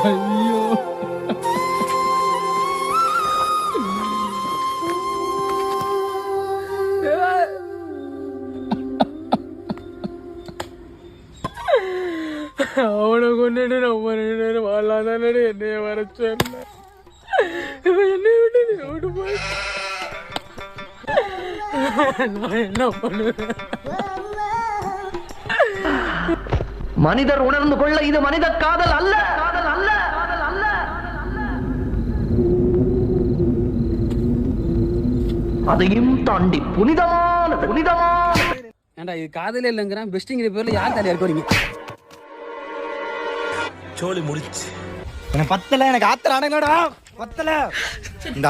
ஐயோ அவனை கொண்டுட்டு நம்ம நேரம் வாழாதானே என்னைய வர சொன்ன என்னை விட்டு நீ விட்டு போய் நான் என்ன பண்ணுவேன்? மனிதர் உணர்ந்து கொள்ள இது மனித காதல் அல்ல, காதல் அல்ல, காதல் அல்ல. அதையும் தாண்டி புனிதமான புனிதமான. ஏண்டா இது காதலே இல்லைங்கிறான், பெஸ்டிங்கிற பேர்ல யார் தலையா இருக்கீங்க? சோலி முடிச்சு எனக்கு பத்தல, எனக்கு ஆத்திர அடங்கடா பத்தல. இந்த